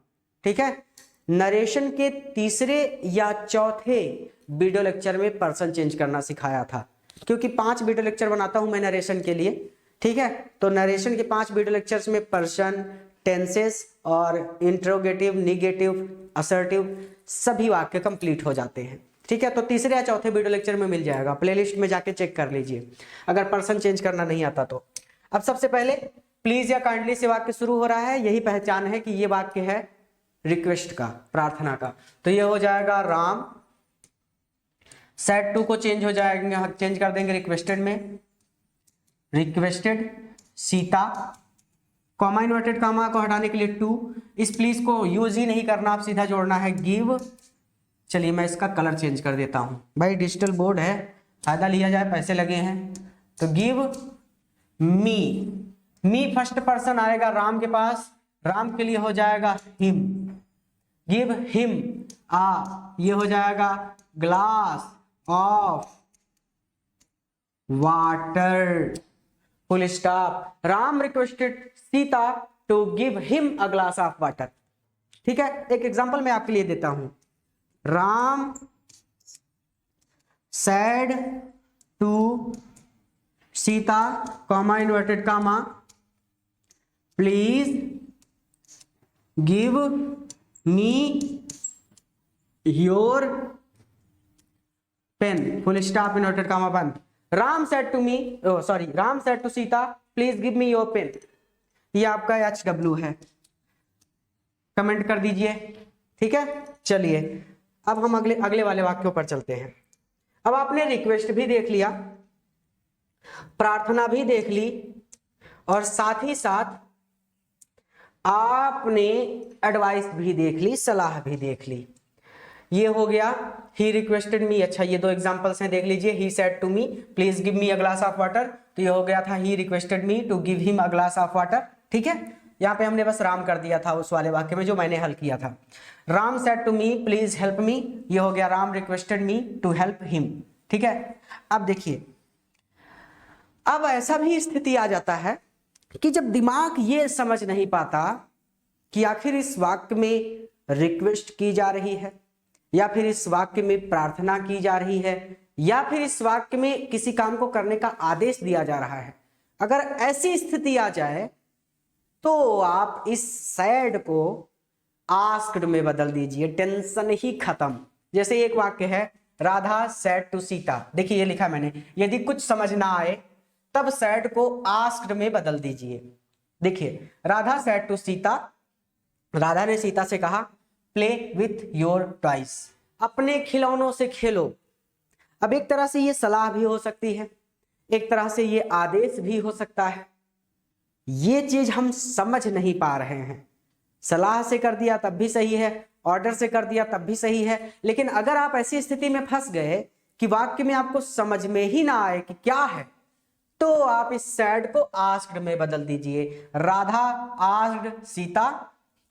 ठीक है। नरेशन के तीसरे या चौथे वीडियो लेक्चर में पर्सन चेंज करना सिखाया था, क्योंकि 5 वीडियो लेक्चर बनाता हूं मैं नरेशन के लिए, ठीक है। तो नरेशन के 5 वीडियो लेक्चर्स में पर्सन, टेंसेस और इंट्रोगेटिव, निगेटिव, असर्टिव सभी वाक्य कंप्लीट हो जाते हैं, ठीक है। तो तीसरे या चौथे वीडियो लेक्चर में मिल जाएगा, प्लेलिस्ट में जाके चेक कर लीजिए अगर पर्सन चेंज करना नहीं आता तो। अब सबसे पहले प्लीज या काइंडली से वाक्य शुरू हो रहा है, यही पहचान है कि ये वाक्य है रिक्वेस्ट का, प्रार्थना का। तो ये हो जाएगा राम सेड टू को चेंज हो जाएगा, चेंज कर देंगे रिक्वेस्टेड में, requested Sita comma inverted comma को हटाने के लिए टू। इस प्लीज को यूज ही नहीं करना, आप सीधा जोड़ना है गिव। चलिए मैं इसका कलर चेंज कर देता हूं, भाई डिजिटल बोर्ड है, फायदा लिया जाए, पैसे लगे हैं। तो गिव मी, मी फर्स्ट पर्सन आएगा राम के पास, राम के लिए हो जाएगा हिम। गिव हिम ये हो जाएगा glass of water, full stop. Ram requested Sita to give him a glass of water, ठीक है। एक एग्जांपल मैं आपके लिए देता हूं। Ram said to Sita comma inverted comma please give me your pen, full stop inverted comma बंद। Ram said to me, sorry, Ram said to Sita please give me your pen. ये आपका HW है, कमेंट कर दीजिए, ठीक है। चलिए अब हम अगले वाले वाक्यों पर चलते हैं। अब आपने रिक्वेस्ट भी देख लिया, प्रार्थना भी देख ली, और साथ ही साथ आपने एडवाइस भी देख ली, सलाह भी देख ली। ये हो गया ही रिक्वेस्टेड मी। अच्छा ये दो एग्जांपल्स हैं, देख लीजिए। He said to me please give me a glass of water, तो ये हो गया था he requested me to give him a glass of water. ठीक है, यहाँ पे हमने बस राम कर दिया था उस वाले वाक्य में जो मैंने हल किया था। Ram said to me please help me, ये हो गया Ram requested me to help him. ठीक है, अब देखिए, अब ऐसा भी स्थिति आ जाता है कि जब दिमाग ये समझ नहीं पाता कि आखिर इस वाक्य में रिक्वेस्ट की जा रही है या फिर इस वाक्य में प्रार्थना की जा रही है या फिर इस वाक्य में किसी काम को करने का आदेश दिया जा रहा है, अगर ऐसी स्थिति आ जाए तो आप इस सैड को आस्क्ड में बदल दीजिए, टेंशन ही खत्म। जैसे एक वाक्य है राधा सैड टू सीता, देखिए ये लिखा मैंने, यदि कुछ समझ ना आए तब सैड को आस्क्ड में बदल दीजिए। देखिए राधा सैड टू सीता, राधा ने सीता से कहा प्ले विथ योर टॉयज, अपने खिलौनों से खेलो। अब एक तरह से ये सलाह भी हो सकती है, एक तरह से ये आदेश भी हो सकता है। ये चीज हम समझ नहीं पा रहे हैं। सलाह से कर दिया तब भी सही है, ऑर्डर से कर दिया तब भी सही है, लेकिन अगर आप ऐसी स्थिति में फंस गए कि वाक्य में आपको समझ में ही ना आए कि क्या है, तो आप इस सैड को आस्क्ड में बदल दीजिए। Radha asked Sita,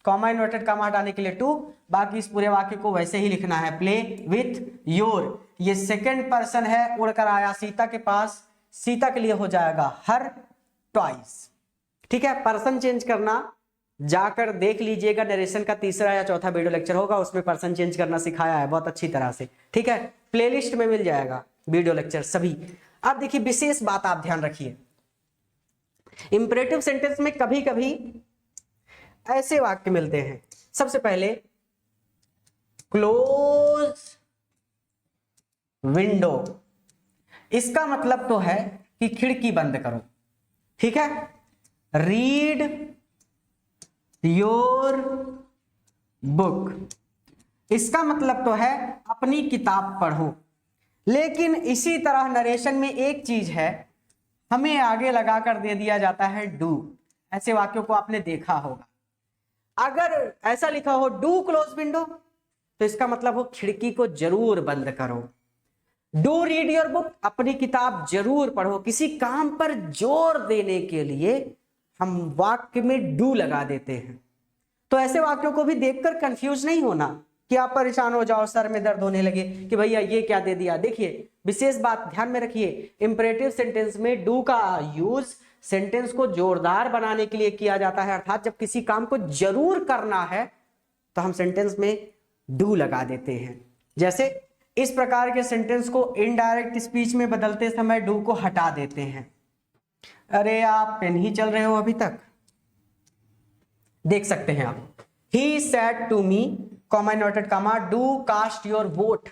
comma inverted comma हटाने के लिए टू, बाकी इस पूरे वाक्य को वैसे ही लिखना है प्ले विथ योर। ये सेकंड पर्सन है, उड़कर आया सीता के पास, सीता के लिए हो जाएगा हर टॉयज। ठीक है, पर्सन चेंज करना जाकर देख लीजिएगा, नरेशन का तीसरा या चौथा वीडियो लेक्चर होगा, उसमें पर्सन चेंज करना सिखाया है बहुत अच्छी तरह से। ठीक है, प्लेलिस्ट में मिल जाएगा वीडियो लेक्चर सभी। अब देखिए विशेष बात आप ध्यान रखिए, इंपरेटिव सेंटेंस में कभी कभी ऐसे वाक्य मिलते हैं। सबसे पहले क्लोज विंडो, इसका मतलब तो है कि खिड़की बंद करो। ठीक है, रीड योर बुक, इसका मतलब तो है अपनी किताब पढ़ो। लेकिन इसी तरह नरेशन में एक चीज है, हमें आगे लगाकर दे दिया जाता है डू। ऐसे वाक्यों को आपने देखा होगा, अगर ऐसा लिखा हो डू क्लोज विंडो तो इसका मतलब हो खिड़की को जरूर बंद करो। डू रीड योर बुक, अपनी किताब जरूर पढ़ो। किसी काम पर जोर देने के लिए हम वाक्य में डू लगा देते हैं। तो ऐसे वाक्यों को भी देखकर कंफ्यूज नहीं होना कि आप परेशान हो जाओ, सर में दर्द होने लगे कि भैया ये क्या दे दिया। देखिए विशेष बात ध्यान में रखिए, इंपरेटिव सेंटेंस में डू का यूज सेंटेंस को जोरदार बनाने के लिए किया जाता है, अर्थात जब किसी काम को जरूर करना है तो हम सेंटेंस में डू लगा देते हैं। जैसे इस प्रकार के सेंटेंस को इनडायरेक्ट स्पीच में बदलते समय डू को हटा देते हैं। अरे आप पेन ही चल रहे हो अभी तक, देख सकते हैं आप। He said to me comma inverted comma do cast your vote,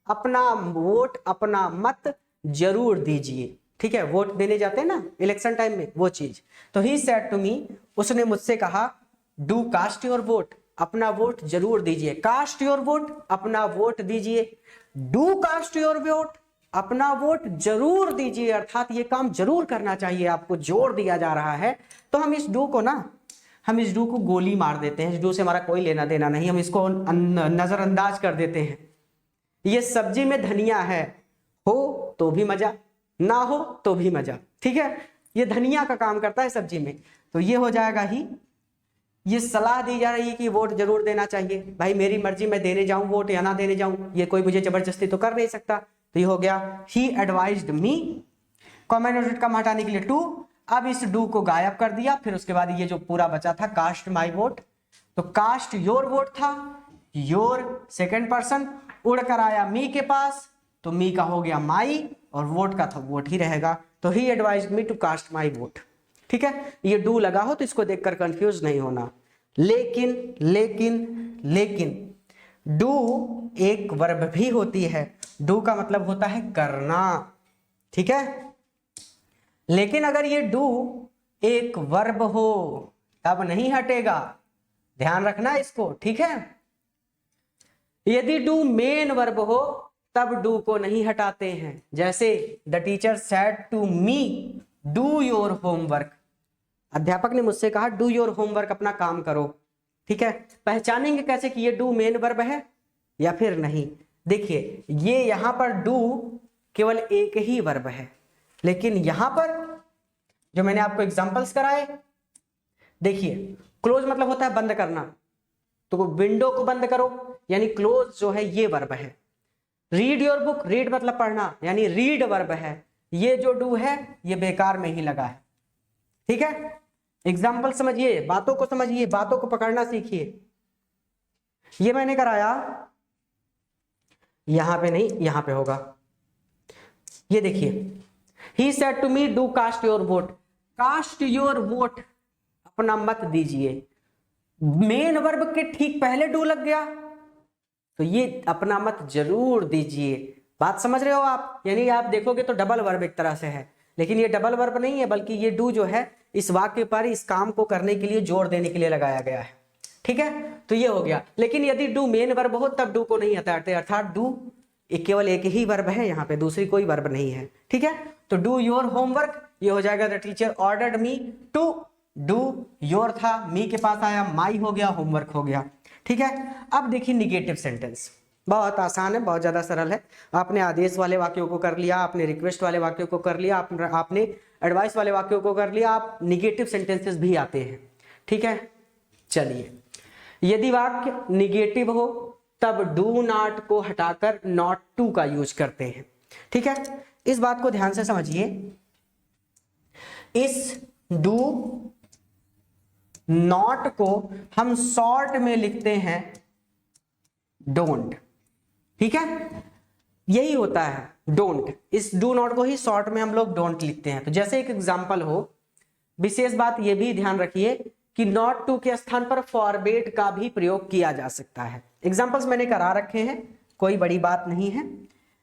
अपना वोट अपना मत जरूर दीजिए। ठीक है, वोट देने जाते हैं ना इलेक्शन टाइम में, वो चीज। तो ही सेड टू मी, उसने मुझसे कहा डू कास्ट योर वोट, अपना वोट जरूर दीजिए। कास्ट योर वोट, अपना वोट दीजिए। डू कास्ट योर वोट, अपना वोट जरूर दीजिए, अर्थात ये काम जरूर करना चाहिए, आपको जोर दिया जा रहा है। तो हम इस डू को गोली मार देते हैं, इस डू से हमारा कोई लेना देना नहीं, हम इसको नजरअंदाज कर देते हैं। ये सब्जी में धनिया है, हो तो भी मजा, ना हो तो भी मजा। ठीक है, ये धनिया का काम करता है सब्जी में। तो ये हो जाएगा ही, ये सलाह दी जा रही है कि वोट जरूर देना चाहिए। भाई मेरी मर्जी, मैं देने जाऊं वोट या ना देने जाऊं, ये कोई मुझे जबरदस्ती तो कर नहीं सकता। तो ये हो गया ही एडवाइज्ड मी, कॉमा इन्वर्टेड कॉमा हटाने के लिए टू। अब इस डू को गायब कर दिया, फिर उसके बाद ये जो पूरा बचा था कास्ट माई वोट, तो कास्ट योर वोट था, योर सेकंड पर्सन उड़कर आया मी के पास, तो मी का हो गया माई और वोट का था वोट ही रहेगा। तो he advised me to cast my vote. ठीक है, ये डू लगा हो तो इसको देखकर कंफ्यूज नहीं होना। लेकिन लेकिन लेकिन डू एक वर्ब भी होती है, डू का मतलब होता है करना। ठीक है, लेकिन अगर ये डू एक वर्ब हो तब नहीं हटेगा, ध्यान रखना इसको। ठीक है, यदि डू मेन वर्ब हो तब डू को नहीं हटाते हैं। जैसे the teacher said to me do your homework, अध्यापक ने मुझसे कहा डू योर होमवर्क, अपना काम करो। ठीक है, पहचानेंगे कैसे कि ये डू मेन वर्ब है? या फिर नहीं। देखिए ये यहां पर डू केवल एक ही वर्ब है, लेकिन यहां पर जो मैंने आपको एग्जांपल्स कराए, देखिए क्लोज मतलब होता है बंद करना, तो विंडो को बंद करो यानी क्लोज जो है ये वर्ब है। रीड योर बुक, रीड मतलब पढ़ना यानी रीड वर्ब है। ये जो डू है ये बेकार में ही लगा है। ठीक है, एग्जाम्पल समझिए, बातों को समझिए, बातों को पकड़ना सीखिए। ये मैंने कराया, यहां पे नहीं यहां पे होगा। ये देखिए, he said to me do cast your vote. Cast your vote, अपना मत दीजिए। मेन वर्ब के ठीक पहले डू लग गया, तो ये अपना मत जरूर दीजिए। बात समझ रहे हो आप? यानी आप देखोगे तो डबल वर्ब एक तरह से है, लेकिन ये डबल वर्ब नहीं है, बल्कि ये डू जो है इस वाक्य पर इस काम को करने के लिए जोर देने के लिए लगाया गया है। ठीक है, तो ये हो गया। लेकिन यदि डू मेन वर्ब हो तब डू को नहीं हटाते, अर्थात डू केवल एक ही वर्ब है, यहाँ पे दूसरी कोई वर्ब नहीं है। ठीक है, तो डू योर होमवर्क, ये हो जाएगा the teacher ordered me to do your, था मी के पास आया, माई हो गया, होमवर्क हो गया। ठीक है, अब देखिए निगेटिव सेंटेंस, बहुत आसान है, बहुत ज्यादा सरल है। आपने आदेश वाले वाक्यों को कर लिया, आपने रिक्वेस्ट वाले वाक्यों को कर लिया, आपने एडवाइस वाले वाक्यों को कर लिया, आप निगेटिव सेंटेंसेस भी आते हैं। ठीक है, चलिए, यदि वाक्य निगेटिव हो तब डू नॉट को हटाकर नॉट टू का यूज करते हैं। ठीक है, इस बात को ध्यान से समझिए। इस डू नॉट को हम शॉर्ट में लिखते हैं डोंट। ठीक है, यही होता है डोंट, इस डू नॉट को ही शॉर्ट में हम लोग डोंट लिखते हैं। तो जैसे एक एग्जांपल हो, विशेष बात यह भी ध्यान रखिए कि नॉट टू के स्थान पर फॉरबेड का भी प्रयोग किया जा सकता है। एग्जांपल्स मैंने करा रखे हैं, कोई बड़ी बात नहीं है।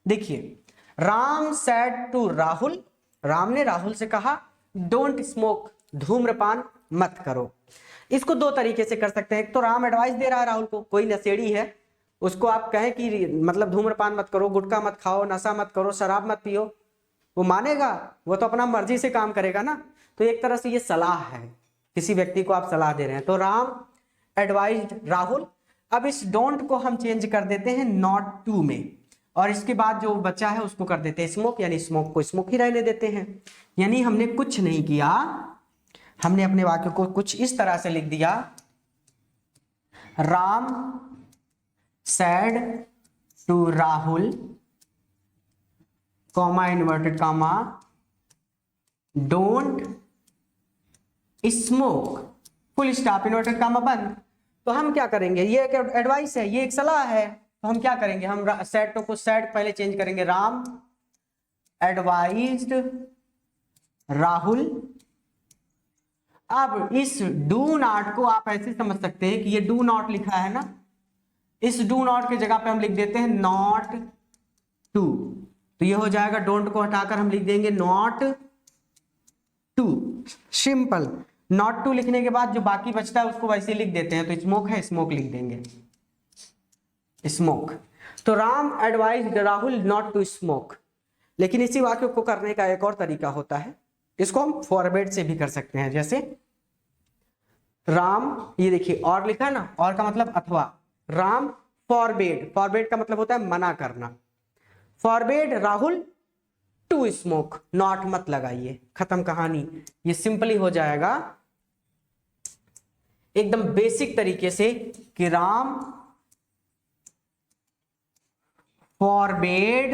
देखिए, राम सेड टू राहुल, राम ने राहुल से कहा डोंट स्मोक, धूम्रपान मत करो। इसको दो तरीके से कर सकते हैं। एक तो राम एडवाइस दे रहा है राहुल को, कोई नशेड़ी है, उसको आप कहें कि मतलब धूम्रपान मत करो, गुटखा मत खाओ, नशा मत करो, शराब मत पियो, वो मानेगा? वो तो अपना मर्जी से काम करेगा ना। तो एक तरह से ये सलाह है, किसी व्यक्ति को आप सलाह दे रहे हैं। तो राम एडवाइज्ड राहुल। अब इस डोंट को हम चेंज कर देते हैं नॉट टू में, और इसके बाद जो बचा है उसको कर देते हैं स्मोक, यानी स्मोक को स्मोक ही रहने देते हैं। यानी हमने कुछ नहीं किया, हमने अपने वाक्य को कुछ इस तरह से लिख दिया, Ram said to Rahul, comma inverted comma, don't smoke, full stop, inverted comma बंद। तो हम क्या करेंगे, ये एक एडवाइस है, ये एक सलाह है, तो हम क्या करेंगे, हम सेड को सेड पहले चेंज करेंगे, राम एडवाइज्ड राहुल। अब इस डू नॉट को आप ऐसे समझ सकते हैं कि ये डू नॉट लिखा है ना, इस डू नॉट की जगह पे हम लिख देते हैं नॉट टू, तो ये हो जाएगा डोंट को हटाकर हम लिख देंगे not to. Simple, not to लिखने के बाद जो बाकी बचता है उसको वैसे लिख देते हैं। तो स्मोक है, स्मोक लिख देंगे, स्मोक। तो Ram advised Rahul not to smoke. लेकिन इसी वाक्य को करने का एक और तरीका होता है, इसको हम फॉरवर्ड से भी कर सकते हैं। जैसे राम, ये देखिए और लिखा है ना, और का मतलब अथवा, राम फॉरबेड, फॉरबेड का मतलब होता है मना करना, forbade Rahul to smoke, not मत लगाइए, खत्म कहानी। ये सिंपली हो जाएगा एकदम बेसिक तरीके से कि राम फॉरबेड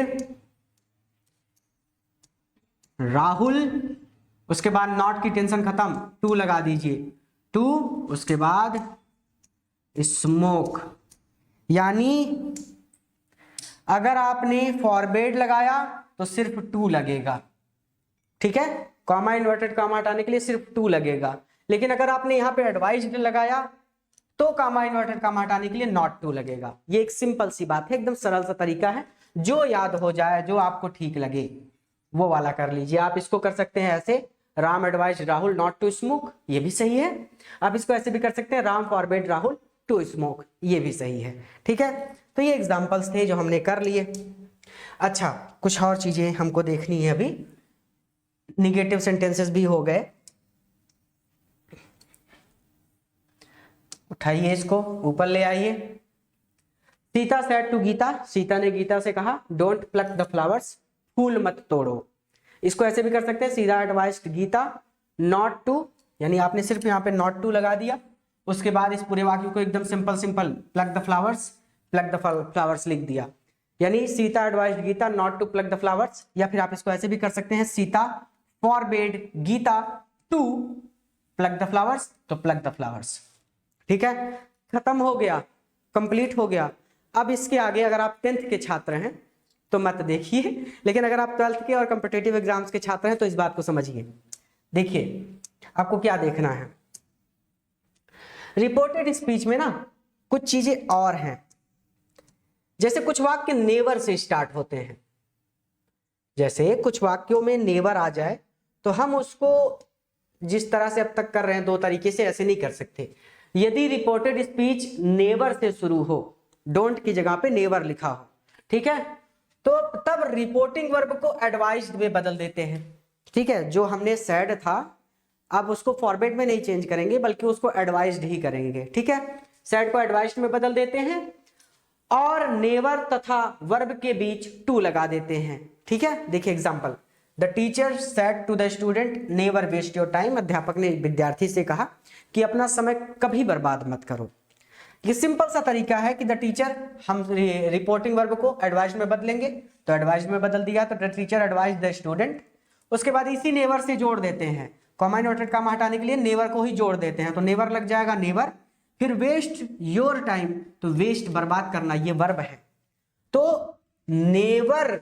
राहुल, उसके बाद नॉट की टेंशन खत्म, टू लगा दीजिए, टू, उसके बाद स्मोक। यानी अगर आपने फॉरबेड लगाया तो सिर्फ टू लगेगा। ठीक है, कॉमा इन्वर्टेड कॉमा हटाने के लिए सिर्फ टू लगेगा। लेकिन अगर आपने यहां पे एडवाइज्ड लगाया तो कॉमा इन्वर्टेड कॉमा हटाने के लिए नॉट टू लगेगा। ये एक सिंपल सी बात है, एकदम सरल सा तरीका है, जो याद हो जाए, जो आपको ठीक लगे वो वाला कर लीजिए। आप इसको कर सकते हैं ऐसे, Ram advise Rahul not to smoke, ये भी सही है। आप इसको ऐसे भी कर सकते हैं, Ram forbade Rahul to smoke, ये भी सही है। ठीक है, तो ये एग्जांपल्स थे जो हमने कर लिए। अच्छा, कुछ और चीजें हमको देखनी है अभी। निगेटिव सेंटेंसेस भी हो गए, उठाइए इसको ऊपर ले आइए। सीता सेड टू गीता, सीता ने गीता से कहा डोंट प्लक द फ्लावर्स, फूल मत तोड़ो। इसको ऐसे भी कर सकते हैं, Sita advised Gita not to, यानी आपने सिर्फ यहाँ पे नॉट टू लगा दिया, उसके बाद इस पूरे वाक्य को एकदम simple simple pluck the flowers लिख दिया, यानी Sita advised Gita not to pluck the flowers. या फिर आप इसको ऐसे भी कर सकते हैं, Sita forbade Gita to pluck the flowers, तो प्लक द फ्लावर्स। ठीक है, खत्म हो गया, कंप्लीट हो गया। अब इसके आगे अगर आप 10th के छात्र हैं तो मत देखिए, लेकिन अगर आप 12th के और कॉम्पिटिटिव एग्जाम्स के छात्र हैं तो इस बात को समझिए। देखिए आपको क्या देखना है, रिपोर्टेड स्पीच में ना कुछ चीजें और हैं, जैसे कुछ वाक्य नेवर से स्टार्ट होते हैं, जैसे कुछ वाक्यों में नेवर आ जाए तो हम उसको जिस तरह से अब तक कर रहे हैं 2 तरीके से, ऐसे नहीं कर सकते। यदि रिपोर्टेड स्पीच नेवर से शुरू हो, डोंट की जगह पे नेवर लिखा हो, ठीक है, तो तब रिपोर्टिंग वर्ब को एडवाइज्ड में बदल देते हैं। ठीक है, जो हमने सेड था अब उसको फॉरवर्ड में नहीं चेंज करेंगे बल्कि उसको एडवाइज्ड ही करेंगे। ठीक है, सेड को एडवाइज्ड में बदल देते हैं और नेवर तथा वर्ब के बीच टू लगा देते हैं। ठीक है, देखिए example, the teacher said to the student never waste your time, अध्यापक ने विद्यार्थी से कहा कि अपना समय कभी बर्बाद मत करो। ये सिंपल सा तरीका है कि द टीचर, हम रिपोर्टिंग वर्ब को एडवाइज्ड में बदलेंगे तो एडवाइज्ड में बदल दिया, तो the teacher advised the student, उसके बाद इसी नेवर से जोड़ देते हैं, कॉमा इनवर्टेड कॉमा हटाने के लिए नेवर को ही जोड़ देते हैं, तो नेवर लग जाएगा नेवर, फिर वेस्ट योर टाइम, तो वेस्ट बर्बाद करना, ये वर्ब है, तो नेवर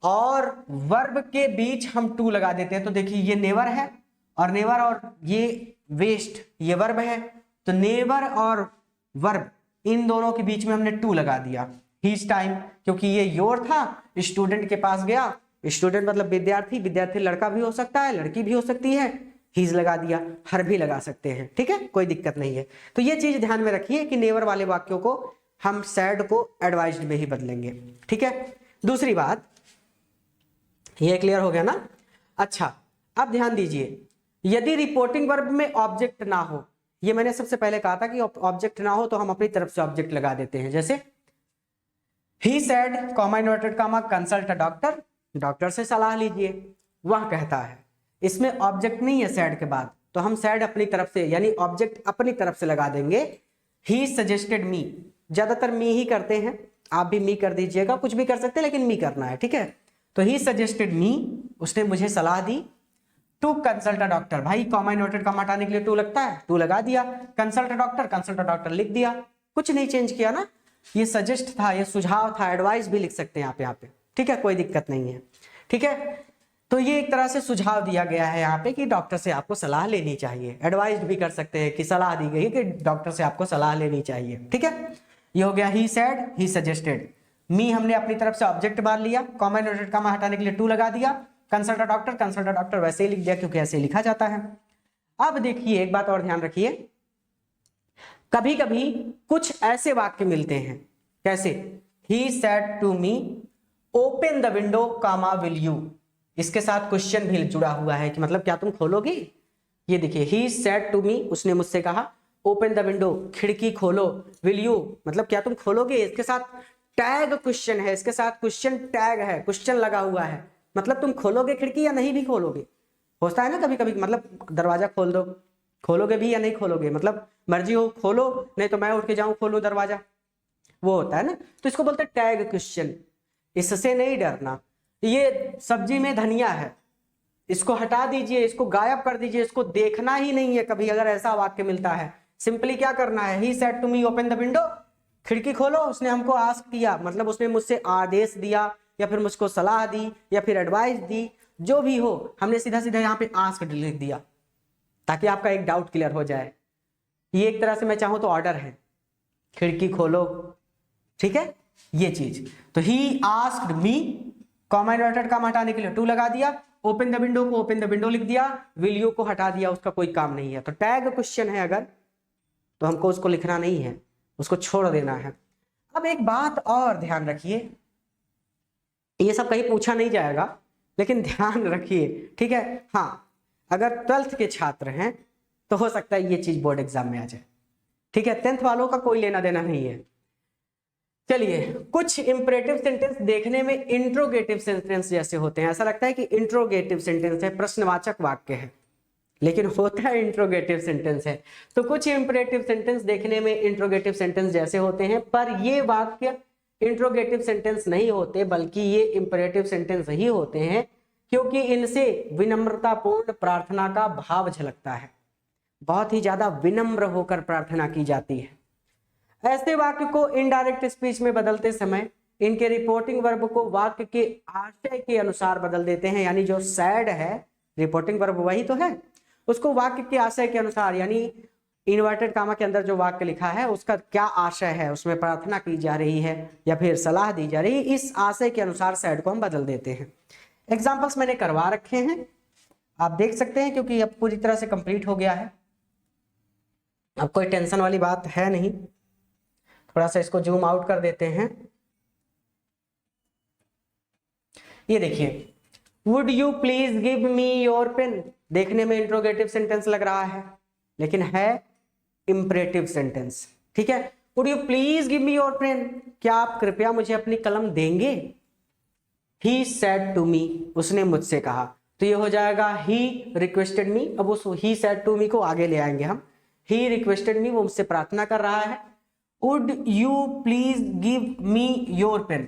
और वर्ब के बीच हम टू लगा देते हैं। तो देखिए ये नेवर है और नेवर और ये वेस्ट ये वर्ब है, तो नेवर और वर्ब इन दोनों के बीच में हमने टू लगा दिया। हीज टाइम, क्योंकि ये योर था, स्टूडेंट के पास गया, स्टूडेंट मतलब विद्यार्थी, विद्यार्थी लड़का भी हो सकता है लड़की भी हो सकती है, हीज लगा दिया, हर भी लगा सकते हैं। ठीक है, कोई दिक्कत नहीं है। तो ये चीज ध्यान में रखिए कि नेवर वाले वाक्यों को हम सैड को एडवाइज्ड में ही बदलेंगे। ठीक है, दूसरी बात, ये क्लियर हो गया ना। अच्छा, अब ध्यान दीजिए, यदि रिपोर्टिंग वर्ब में ऑब्जेक्ट ना हो, ये मैंने सबसे पहले कहा था कि ऑब्जेक्ट ना हो तो हम अपनी तरफ से ऑब्जेक्ट लगा देते हैं, जैसे he said comma inverted comma consult a doctor, doctor से सलाह लीजिए, वह कहता है, इसमें ऑब्जेक्ट नहीं है सेड के बाद, तो हम सेड अपनी तरफ से यानी ऑब्जेक्ट अपनी तरफ से लगा देंगे। ही सजेस्टेड मी, ज्यादातर मी ही करते हैं, आप भी मी कर दीजिएगा, कुछ भी कर सकते हैं लेकिन मी करना है। ठीक है, तो ही सजेस्टेड मी, उसने मुझे सलाह दी, टू कंसल्ट अ डॉक्टर, भाई कॉमा इनवर्टेड कॉमा हटाने के लिए टू लगता है, टू लगा दिया, कंसल्ट अ डॉक्टर लिख दिया, कुछ नहीं चेंज किया ना, ये सजेस्ट था, ये सुझाव था, एडवाइस भी लिख सकते हैं आप यहाँ पे। ठीक है, कोई दिक्कत नहीं है। ठीक है, तो ये एक तरह से सुझाव दिया गया है यहाँ पे कि डॉक्टर से आपको सलाह लेनी चाहिए, एडवाइस भी कर सकते हैं कि सलाह दी गई कि डॉक्टर से आपको सलाह लेनी चाहिए। ठीक है, ये हो गया ही सेड, ही सजेस्टेड। मी हमने अपनी तरफ से ऑब्जेक्ट मान लिया, कॉमा इनवर्टेड कॉमा हटाने के लिए टू लगा दिया, कंसल्ट अ डॉक्टर वैसे ही लिख दिया क्योंकि ऐसे लिखा जाता है। अब देखिए एक बात और ध्यान रखिए, कभी कभी कुछ ऐसे वाक्य मिलते हैं, कैसे, he said to me open the window comma will you, इसके साथ क्वेश्चन भी जुड़ा हुआ है कि मतलब क्या तुम खोलोगे। ये देखिए, ही सेड टू मी, उसने मुझसे कहा, ओपन द विंडो, खिड़की खोलो, विल यू मतलब क्या तुम खोलोगे, इसके साथ टैग क्वेश्चन है, इसके साथ क्वेश्चन टैग है, क्वेश्चन लगा हुआ है, मतलब तुम खोलोगे खिड़की या नहीं भी खोलोगे। होता है ना कभी कभी, मतलब दरवाजा खोल दो, खोलोगे भी या नहीं खोलोगे, मतलब मर्जी हो खोलो, नहीं तो मैं उठ के जाऊं खोलूं दरवाजा, वो होता है ना। तो इसको बोलते हैं टैग क्वेश्चन, इससे नहीं डरना। ये सब्जी में धनिया है, इसको हटा दीजिए, इसको गायब कर दीजिए, इसको देखना ही नहीं है कभी, अगर ऐसा वाक्य मिलता है सिंपली क्या करना है, he said to me open the window, खिड़की खोलो, उसने हमको आस्क किया, मतलब उसने मुझसे आदेश दिया या फिर मुझको सलाह दी या फिर एडवाइस दी, जो भी हो, हमने सीधा सीधा यहाँ पे आस्क लिख दिया ताकि आपका एक डाउट क्लियर हो जाए। ये एक तरह से मैं चाहूं तो ऑर्डर है, खिड़की खोलो। ठीक है, ये चीज, तो he asked me, comma inverted comma हटाने के लिए टू लगा दिया, ओपन द विंडो को ओपन द विंडो लिख दिया, विल यू को हटा दिया, उसका कोई काम नहीं है। तो टैग क्वेश्चन है अगर, तो हमको उसको लिखना नहीं है, उसको छोड़ देना है। अब एक बात और ध्यान रखिए, ये सब कहीं पूछा नहीं जाएगा लेकिन ध्यान रखिए। ठीक है, हाँ, अगर 12th के छात्र हैं तो हो सकता है ये चीज बोर्ड एग्जाम में आ जाए। ठीक है, 10th वालों का कोई लेना देना नहीं है। चलिए, कुछ इंपरेटिव सेंटेंस देखने में इंट्रोगेटिव सेंटेंस जैसे होते हैं, ऐसा लगता है कि इंट्रोगेटिव सेंटेंस है, प्रश्नवाचक वाक्य है, लेकिन होता है इंट्रोगेटिव सेंटेंस है। तो कुछ इंपरेटिव सेंटेंस देखने में इंट्रोगेटिव सेंटेंस जैसे होते हैं, पर ये वाक्य इंट्रोगेटिव सेंटेंस नहीं होते, बल्कि ये इंपरेटिव सेंटेंस ही होते हैं, क्योंकि इनसे विनम्रतापूर्ण प्रार्थना का भाव झलकता है। बहुत ही ज्यादा विनम्र होकर प्रार्थना की जाती है। ऐसे वाक्य को इनडायरेक्ट स्पीच में बदलते समय इनके रिपोर्टिंग वर्ब को वाक्य के आशय के अनुसार बदल देते हैं। यानी जो सैड है, रिपोर्टिंग वर्ब वही तो है, उसको वाक्य के आशय के अनुसार, यानी इन्वर्टेड कामा के अंदर जो वाक्य लिखा है उसका क्या आशय है, उसमें प्रार्थना की जा रही है या फिर सलाह दी जा रही है, इस आशय के अनुसार सैड को हम बदल देते हैं। एग्जाम्पल्स मैंने करवा रखे हैं, आप देख सकते हैं, क्योंकि अब पूरी तरह से कंप्लीट हो गया है, अब कोई टेंशन वाली बात है नहीं। थोड़ा सा इसको जूम आउट कर देते हैं। ये देखिए, would you please give me your pen, देखने में इंट्रोगेटिव सेंटेंस लग रहा है, लेकिन है इंपरेटिव सेंटेंस। ठीक है, would you please give me your pen, क्या आप कृपया मुझे अपनी कलम देंगे। ही सेड टू मी, उसने मुझसे कहा, तो ये हो जाएगा ही रिक्वेस्टेड मी। अब उस ही सेड टू मी को आगे ले आएंगे हम। ही रिक्वेस्टेड मी, वो मुझसे प्रार्थना कर रहा है। Would you please give me your pen,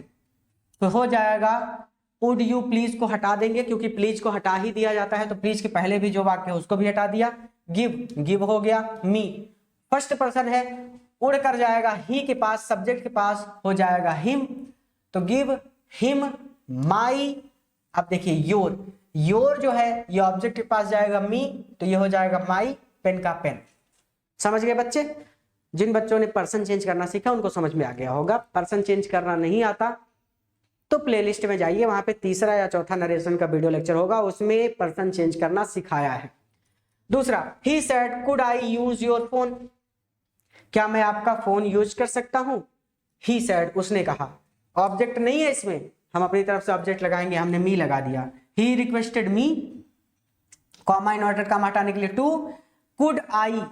तो हो जाएगा वुड यू प्लीज को हटा देंगे, क्योंकि प्लीज को हटा ही दिया जाता है, तो प्लीज के पहले भी जो वाक्य है उसको भी हटा दिया। गिव, गिव हो गया। मी फर्स्ट पर्सन है, उड़ कर जाएगा ही के पास, सब्जेक्ट के पास हो जाएगा हिम, तो गिव हिम माई। अब देखिए योर, योर जो है ये ऑब्जेक्ट के पास जाएगा मी, तो ये हो जाएगा माई पेन का पेन। समझ गए बच्चे? जिन बच्चों ने पर्सन चेंज करना सीखा उनको समझ में आ गया होगा। पर्सन चेंज करना नहीं आता तो प्लेलिस्ट में जाइए, वहां पे तीसरा या चौथा नरेशन का वीडियो लेक्चर होगा, उसमें पर्सन चेंज करना सिखाया है। दूसरा, he said could I use your phone, क्या मैं आपका फोन यूज कर सकता हूं। ही सेड, उसने कहा, ऑब्जेक्ट नहीं है इसमें, हम अपनी तरफ से ऑब्जेक्ट लगाएंगे, हमने मी लगा दिया। ही रिक्वेस्टेड मी, कॉमा इन्वर्टेड कॉमा हटाने के लिए टू, कुड आई,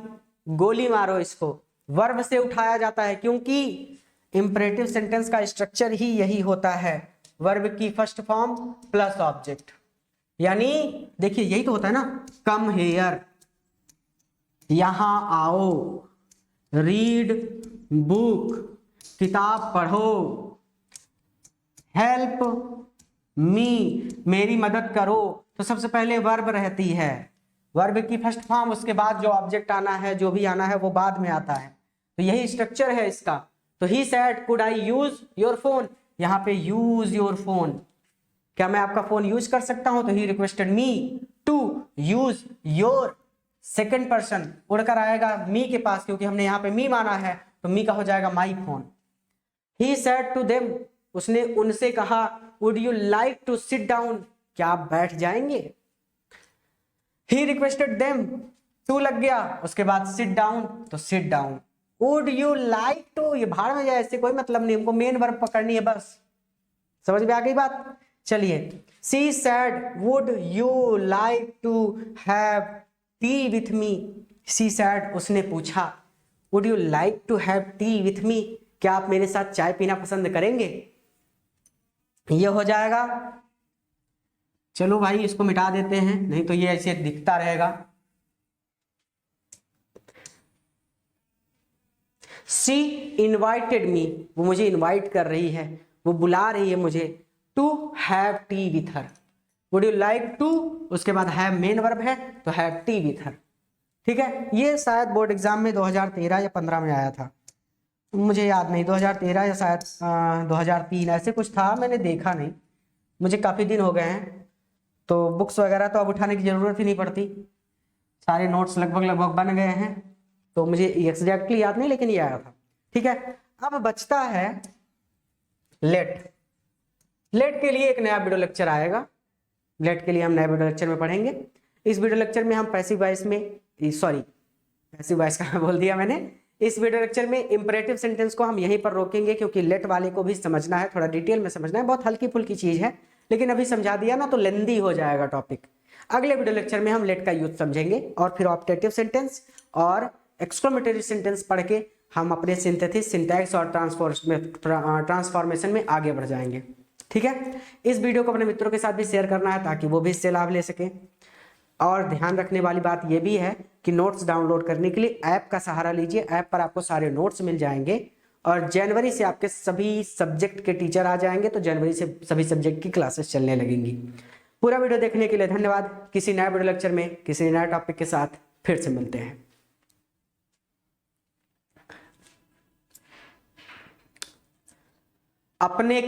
गोली मारो इसको, वर्ब से उठाया जाता है, क्योंकि इंपरेटिव सेंटेंस का स्ट्रक्चर ही यही होता है, वर्ब की फर्स्ट फॉर्म प्लस ऑब्जेक्ट। यानी देखिए यही तो होता है ना, कम हेयर, यहां आओ, रीड बुक, किताब पढ़ो, हेल्प मी, मेरी मदद करो। तो सबसे पहले वर्ब रहती है, वर्ब की फर्स्ट फॉर्म, उसके बाद जो ऑब्जेक्ट आना है, जो भी आना है वो बाद में आता है। तो यही स्ट्रक्चर है इसका। तो he said could I use your phone, यहां पे यूज योर फोन, क्या मैं आपका फोन यूज कर सकता हूं। तो he requested me to use your, second person उड़कर आएगा मी के पास, क्योंकि हमने यहां पे मी माना है, तो मी का हो जाएगा my phone. He said to them, उसने उनसे कहा, would you like to sit down, क्या आप बैठ जाएंगे। ही रिक्वेस्टेड देम, टू लग गया, उसके बाद सिट डाउन, तो sit down. Would you like to, ये भाड़ में जाए, इससे कोई मतलब नहीं, हमको मेन वर्ब पकड़नी है बस। समझ में आ गई बात? चलिए, she said would you like to have tea with me, she said, उसने पूछा, would you like to have tea with me, क्या आप मेरे साथ चाय पीना पसंद करेंगे। ये हो जाएगा, चलो भाई इसको मिटा देते हैं, नहीं तो ये ऐसे दिखता रहेगा। शी इन्वाइटेड मी, वो मुझे इन्वाइट कर रही है, वो बुला रही है मुझे, to have tea with her. Would you like to, उसके बाद हैव मेन वर्ब है, तो हैव टी विथ हर। ठीक है, ये शायद बोर्ड एग्जाम में 2013 या 15 में आया था, मुझे याद नहीं, 2013 या शायद 2003 ऐसे कुछ था, मैंने देखा नहीं, मुझे काफ़ी दिन हो गए हैं, तो बुक्स वगैरह तो अब उठाने की ज़रूरत ही नहीं पड़ती, सारे नोट्स लगभग बन गए हैं, तो मुझे एग्जैक्टली याद नहीं, लेकिन ये आया था। ठीक है, अब बचता है लेट। लेट के लिए एक नया वीडियो लेक्चर आएगा, लेट के लिए हम नए वीडियो लेक्चर में पढ़ेंगे। इस वीडियो लेक्चर में हम पैसिव वॉइस में, सॉरी पैसिव वॉइस का बोल दिया मैंने, इस वीडियो लेक्चर में इंपरेटिव सेंटेंस को हम यहीं पर रोकेंगे, क्योंकि लेट वाले को भी समझना है, थोड़ा डिटेल में समझना है, बहुत हल्की फुल्की चीज है, लेकिन अभी समझा दिया ना तो लेंदी हो जाएगा टॉपिक। अगले वीडियो लेक्चर में हम लेट का यूज समझेंगे, और फिर ऑप्टेटिव सेंटेंस और एक्सक्लेमेटरी सेंटेंस पढ़ के हम अपने सिंथेसिस, सिंटैक्स और ट्रांसफॉर्मेशन में आगे बढ़ जाएंगे। ठीक है, इस वीडियो को अपने मित्रों के साथ भी शेयर करना है ताकि वो भी इससे लाभ ले सकें। और ध्यान रखने वाली बात यह भी है कि नोट्स डाउनलोड करने के लिए ऐप का सहारा लीजिए। ऐप पर आपको सारे नोट्स मिल जाएंगे और जनवरी से आपके सभी सब्जेक्ट के टीचर आ जाएंगे, तो जनवरी से सभी सब्जेक्ट की क्लासेस चलने लगेंगी। पूरा वीडियो देखने के लिए धन्यवाद। किसी नए वीडियो लेक्चर में किसी नए टॉपिक के साथ फिर से मिलते हैं। अपने